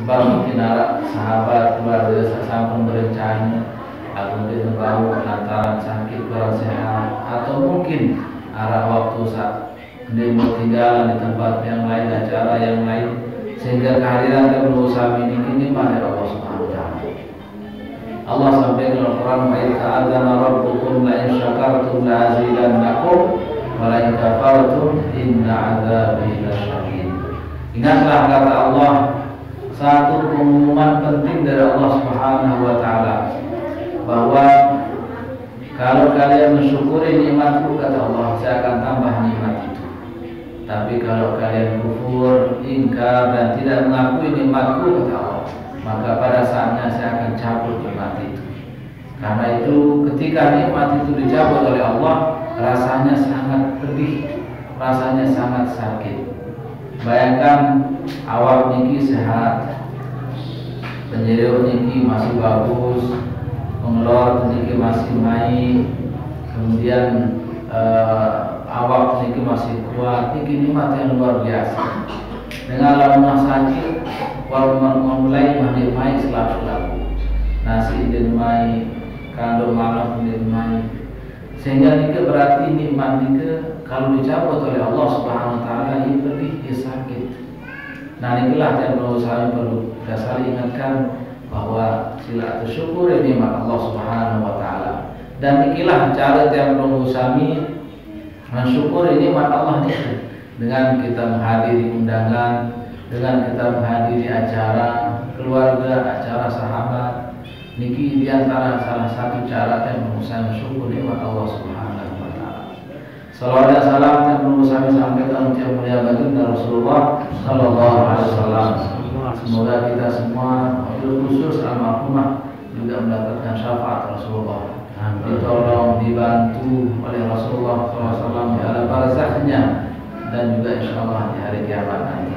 sebab mungkin ada sahabat keluarga sasampun berencana atau mungkin bau lantaran sakit kurang sehat, atau mungkin arah waktu saat dia bertinggalan di tempat yang lain, acara yang lain, sehingga kehadiran dan berusaha ini pada Allah Subhanahu wa Ta'ala. Allah sampaikan dalam Al-Quran, wa idh ta'adzana rabbukum la in syakartum la azidannakum wa la in kafartum inna 'adzabi lasyadid. Ingatlah kata Allah, satu pengumuman penting dari Allah Subhanahu wa Ta'ala, bahwa kalau kalian mensyukuri nikmatku, kata Allah, saya akan tambah nikmat itu. Tapi kalau kalian kufur, ingkar dan tidak mengakui nikmatku, kata Allah, maka pada saatnya saya akan cabut nikmat itu. Karena itu ketika nikmat itu dicabut oleh Allah, rasanya sangat pedih, rasanya sangat sakit. Bayangkan awak niki sehat, penjeriuk niki masih bagus, pengelor niki masih baik, kemudian awak niki masih kuat, niki nikmat yang luar biasa. Dengan lemah sakit, walau memulai menikmati selalu nasi dinmai, kandung malam dinmai, sehingga niki berarti nikmat niki kalau dicabut oleh Allah Subhanahu wa Ta'ala ini pedih, sakit. Nah inilah yang perlu kita saling ingatkan, bahwa sila syukur nikmat Allah Subhanahu wa Ta'ala. Dan inilah cara yang perlu kami mensyukuri nikmat Allah ini, dengan kita menghadiri undangan, dengan kita menghadiri acara keluarga, acara sahabat. Niki diantara salah satu cara yang perlu saya mensyukur nikmat Allah Subhanahu wa Ta'ala. Salawat dan salam yang perlu kami sampaikan untuk yang mulia baginda Rasulullah Sallallahu Alaihi Wasallam. Semoga kita semua, khusus almarhumah, juga mendapatkan syafaat Rasulullah, ditolong, dibantu oleh Rasulullah SAW di alam barzahnya, dan juga insyaallah di hari kiamat nanti.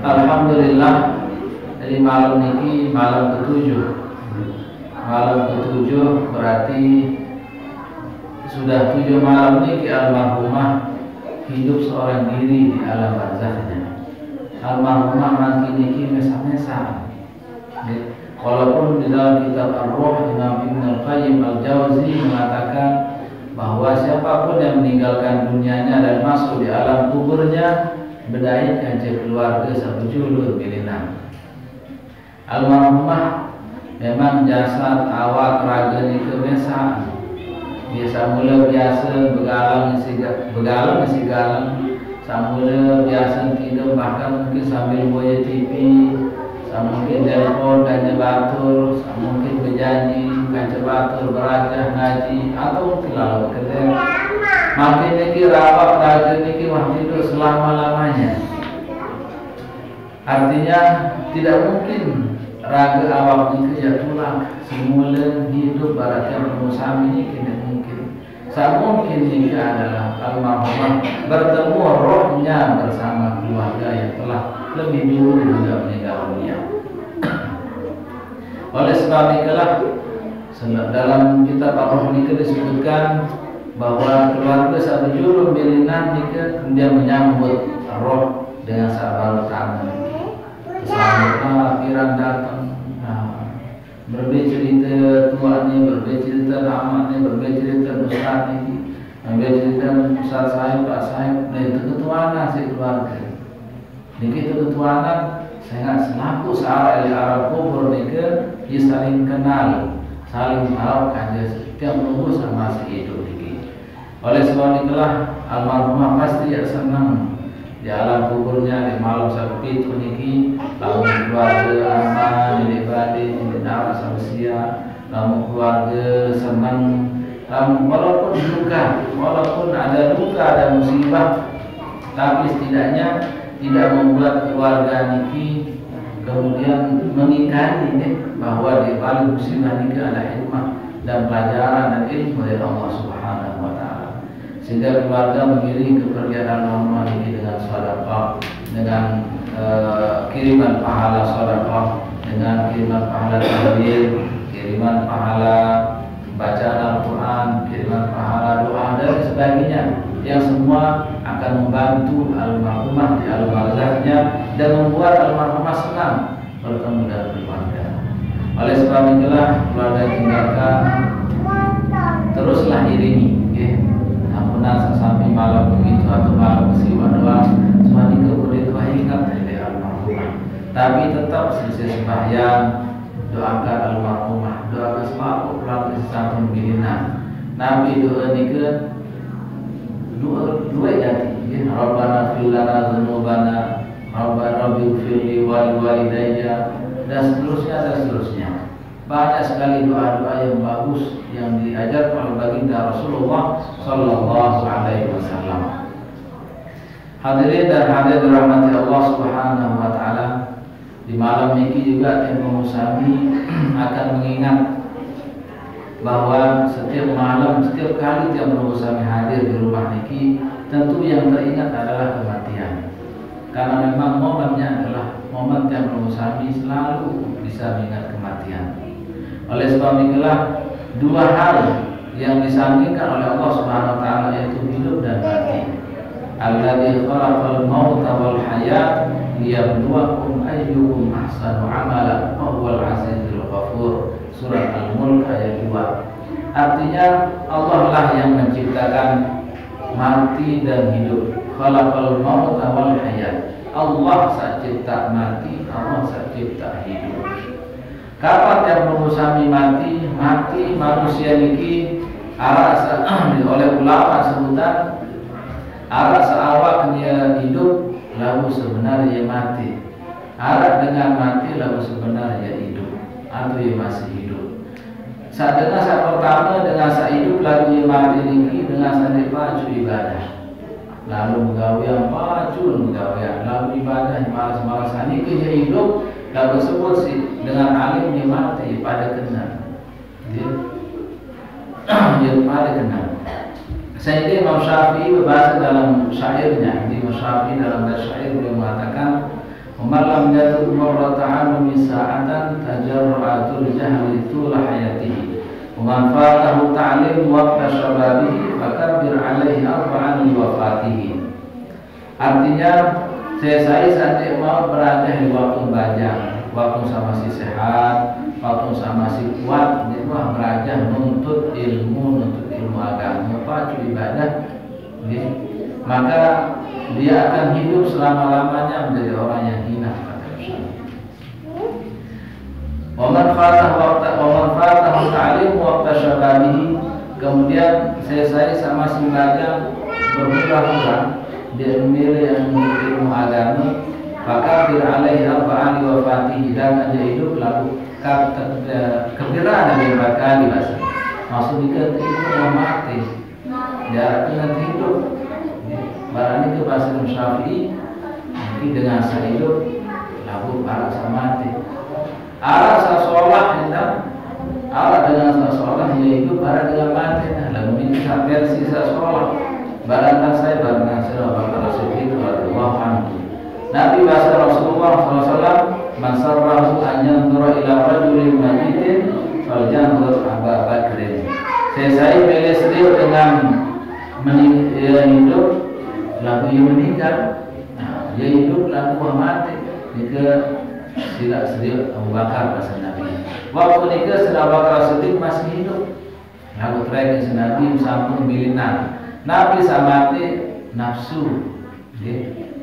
Alhamdulillah, dari malam ini malam ketujuh. Malam ketujuh berarti sudah 7 malam ini almarhumah hidup seorang diri di alam barzahnya. Almarhumah nanti niki mesa-mesa. Walaupun di dalam kitab Ar-Ruh, Imam Ibn Al-Qayyim Al-Jauzi mengatakan bahwa siapapun yang meninggalkan dunianya dan masuk di alam kuburnya, bedai kancing keluarga sabujulur bilinan. Almarhumah memang jasad awak raga ni kebiasaan. Biasa mula biasa begalang isi galang, samula biasa tidur bahkan mungkin sambil boya TV, mungkin telepon dan batur, mungkin berjanji kan batur berajah ngaji, atau mungkin lalu bekerja. Makin niki rawat raga niki waktu itu selama-lamanya. Artinya tidak mungkin raga awak niki ya tulang semula hidup baratnya musami niki tidak mungkin. Tak mungkin niki adalah almarhumah bertemu rohnya bersama keluarga yang telah lebih dulu juga meninggal dunia. Oleh sebab itulah dalam kitab Ar-Ruh ini disebutkan bahwa keluarga sabujulur bilinan nika kemudian menyambut roh dengan sabar utama. Kesambutan piran datang, berbicara tua ni, berbicara lama ni, berbicara ustaz ni, berbicara ustaz sahib, pak sahib, dan itu ketuanan si keluarga. Niki ketuanan sangat selaku searah Arab kubur nika, dia saling kenal, saling tahu kaja setiap menunggu sama si hidup niki. Oleh sebab itulah almarhumah pasti ya senang di alam kuburnya di malam sabtu itu niki, lalu keluarga aman, ini badi, ini darah samsia, lalu keluarga senang, walaupun duka, walaupun ada duka, ada musibah, tapi setidaknya tidak membuat keluarga niki kemudian mengingkari bahwa di balik musibah niki ada hikmah dan pelajaran dan ilmu dari Allah Subhanahu wa Ta'ala, sehingga keluarga mengiringi kepergian almarhumah niki dengan sedekah, dengan kiriman pahala sedekah, dengan kiriman pahala takbir, kiriman pahala bacaan Al-Quran, kiriman pahala doa dan sebagainya, yang semua akan membantu almarhumah di alam barzahnya dan membuat almarhumah senang bertemu dengan keluarga. Oleh sebab itulah keluarga tinggalkan teruslah iringi, ya. Ampunan sesampai malam begitu atau malam kesiwa doa suami kemudian itu ingat dari almarhumah. Tapi tetap selesai sembahyang doakan almarhumah, doakan selalu keluarga sesampai bilinan. Nabi doa nikah dua jati, ya. Rabbana fil lana dzunubana, Rabbana ighfirli wa liwalidayya, dan seterusnya. Banyak sekali doa-doa yang bagus yang diajarkan oleh baginda Rasulullah Sallallahu Alaihi Wasallam. Hadirin dan hadirat dirahmati Allah Subhanahu Wa Taala, di malam ini juga Imam Musami akan mengingat bahwa setiap malam, setiap kali Imam Musami hadir di rumah niki, tentu yang teringat adalah kematian. Karena memang momennya adalah momen Imam Musami selalu bisa mengingat kematian. Oleh sebab itulah dua hal yang disandingkan oleh Allah Subhanahu wa taala, yaitu hidup dan mati. Alladzi khalaqal mauta wal hayat liyabluwakum ayyukum ahsanu amala wa huwal azizul ghafur. Surat Al-Mulk ayat 2. Artinya Allah lah yang menciptakan mati dan hidup. Khalaqal mauta wal hayat. Allah saja cipta mati, Allah saja cipta hidup. Kapan yang Musami mati manusia niki arah oleh ulama sebutan arah seawak dia hidup lalu sebenarnya mati, arah dengan mati lalu sebenarnya hidup atau dia masih hidup. Saat dengan saat pertama dengan saat hidup lalu dia mati niki dengan saat maju ibadah, lalu menggawe yang maju lalu ibadah malas-malasan niki dia hidup. Lalu sebut sih dengan alim yang mati pada kena, dia pada kena. Sehingga Imam Syafi'i berbahasa dalam syairnya, Imam Syafi'i dalam syair beliau mengatakan, "Umalam jatuh mawrata'anu misa'atan tajarra'atul jahli tula hayatihi, uman fatahu ta'lim waqta syababihi, fakabbir alaihi arba'an wafatihi." Artinya, saya saat mau berada di waktu belajar, waktu sama si sehat, waktu sama si kuat, dia mah belajar nuntut ilmu agama, pacu ibadah, maka dia akan hidup selama-lamanya menjadi orang yang hina. Waman fatahu ta'lim waqta syababihi, kemudian saya sama si belajar berpura-pura dia memilih ilmu agama, maka alaihi arba'an wafatihi, dan dia hidup lalu kebiraan dari bakal bahasa. Maksudnya itu yang mati, dia nanti hidup. Barang itu bahasa Syafi'i, nanti dengan saya hidup lalu arah sama mati. Arah saya sholat arah dengan saya sholat dia hidup, arah dengan mati. Lalu ini versi saya sholat. Barangkan saya barangkan saya bakal Rasulullah radhiyallahu anhu. Nabi bahasa Rasulullah SAW, "Man sarrahu an yanzura ila rajulin mayitin falyanzur Aba Bakrin." Saya pilih serius dengan hidup lalu ia meninggal. Nah, dia hidup lalu mati. Jika tidak serius Abu Bakar bahasa Nabi. Waktu nikah sedang Bakar Siddiq masih hidup. Lalu terakhir Nabi sampun bilinan. Nabi samati nafsu,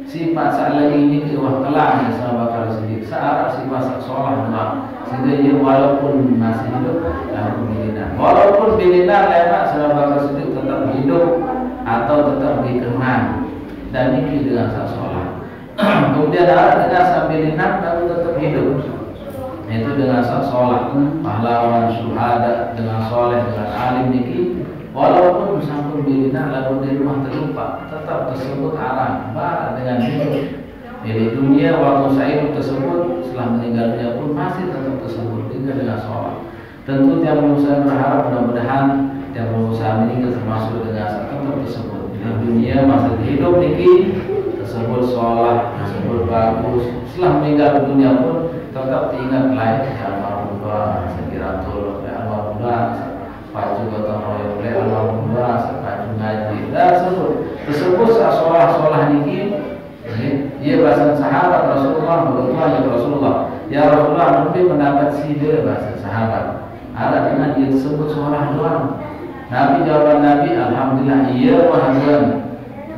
sifat saat ini wah telah sama Bakar Siddiq searah sifat sholat doa, sehingga dia walaupun masih hidup lalu bilinan, walaupun bilinan lewat sama Bakar Siddiq tetap hidup atau tetap dikenang dan ini dengan saat sholat. Kemudian ada dengan sambilinan lalu tetap hidup, itu dengan saat sholat. Pahlawan syuhada dengan soleh dengan alim niki. Walaupun sampun bilina lalu di rumah terlupa, tetap tersebut arah barang dengan hidup. Jadi dunia waktu saya tersebut setelah meninggalnya pun masih tetap tersebut tinggal dengan sholat. Tentu tiap manusia berharap mudah-mudahan tiap manusia meninggal termasuk dengan tetap tersebut. Di dunia masih hidup niki tersebut sholat tersebut bagus. Setelah meninggal dunia pun tetap diingat lain almarhumah sekiratul almarhumah paju gotong royong le alhamdulillah sepaju ngaji dah tersebut sholah niki dia bahasa sahabat Rasul Ya Rasulullah, Nabi mendapat sihir bahasa sahabat. Ada dengan dia tersebut seorang doang. Nabi jawaban Nabi, alhamdulillah iya wahadan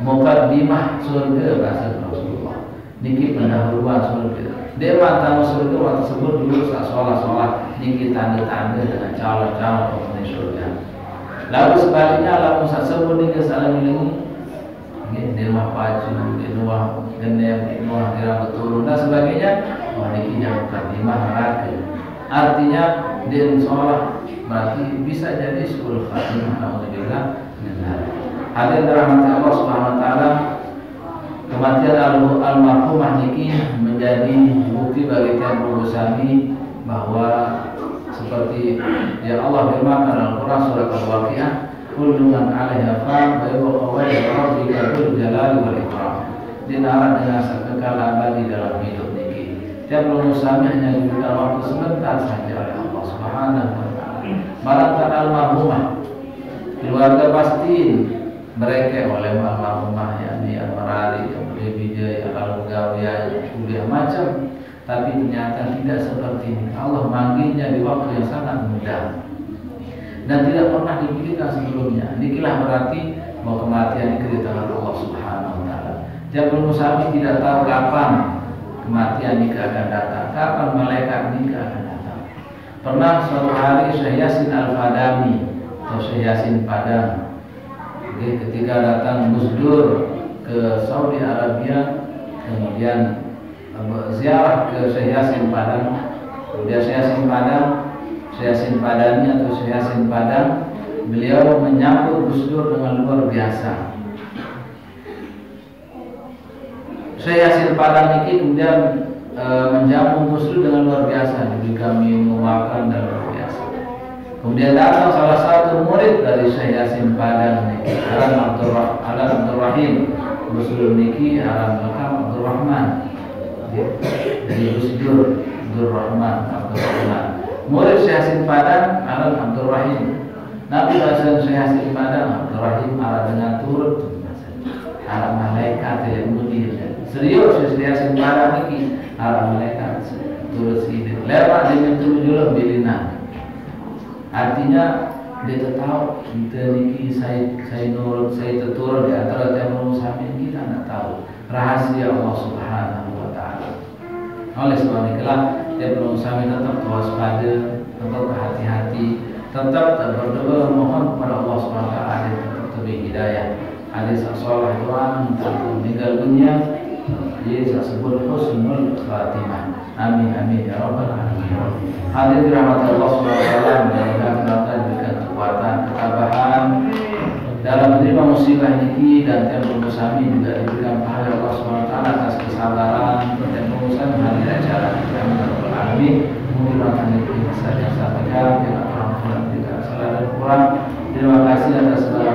muqaddimah surga bahasa Rasulullah. Niki pendahuluan surga. Dia mantan surga waktu tersebut dulu saat sholat niki tanda-tanda dengan calon-calon penghuni surga. Lalu sebaliknya lalu saat sebut niki salam ini di rumah pacu, di rumah genem, di rumah kira betul dan sebagainya. Wah niki yang muqaddimah neraka. Artinya dia sholat berarti bisa jadi sul khatimah alhamdulillah. Hadir dirahmati Allah Subhanahu wa taala, kematian almarhumah niki menjadi bukti bagi tiap Sami bahwa seperti yang Allah firmankan dalam Al-Qur'an surat Al-Waqiah, kullu man 'alaiha fan wa yabqa wajhu rabbika dzul jalali wal ikram. Dinarat dengan kekal abadi dalam hidup niki. Tiap Sami hanya diberikan waktu sebentar saja oleh Allah Subhanahu wa taala. Barangkali almarhumah keluarga pasti mereka oleh almarhumah yakni Al-Marari, kemudian Wijaya, Al-Gawiyah, kuliah macam, tapi ternyata tidak seperti ini. Allah manggilnya di waktu yang sangat mudah dan tidak pernah dipikirkan sebelumnya. Inilah berarti bahwa kematian itu di tangan Allah Subhanahu wa taala. Jabal Musami tidak tahu kapan kematian nikah akan datang, kapan malaikat nikah akan datang. Pernah suatu hari Syekh Yasin Al-Fadami atau Syekh Yasin Padang, ketika datang Gus Dur ke Saudi Arabia, kemudian ziarah ke Syekh Yasin Padang, kemudian Syekh Yasin Padani atau Syekh Yasin Padang, beliau menyambut Gus Dur dengan luar biasa. Syekh Yasin Padang ini kemudian menjamu Gus Dur dengan luar biasa, diberikan minum makan dan luar biasa. Kemudian datang salah satu murid dari Syekh Yasin Padang niki, Alam Abdul Rahim. Gus Dur niki Alam Abdul Rahman. Dari Gus Dur Abdul Rahman Abdul Rahman. Murid Syekh Yasin Padang Alam Abdul Rahim. Nabi bahasa Syekh Yasin Padang Abdul Rahim arah dengan turut arah malaikat yang mulia. Serius Syekh Yasin Padang niki arah malaikat turut sini. Lewat dengan tujuh bilina. Artinya dia tahu kita niki saya nurut, saya terturut di antara tiap Sami kita tidak tahu rahasia Allah Subhanahu wa taala. Oleh sebab itulah tiap Sami tetap waspada, tetap hati-hati, tetap berdoa mohon kepada Allah Subhanahu wa taala tetap diberi hidayah. Hadis salih doa untuk meninggal dunia dia disebut husnul khatimah. Amin amin ya rabbal alamin. Hadir dirahmati Allah Subhanahu wa taala, mudah-mudahan kita diberikan kekuatan, ketabahan dalam menerima musibah ini, dan tiap Sami juga diberikan pahala Allah Subhanahu wa taala atas kesabaran dan pengurusan hadir acara. Amin ya rabbal alamin. Mungkin akan diberi saja sampaikan, tidak kurang tidak salah dan kurang. Terima kasih atas segala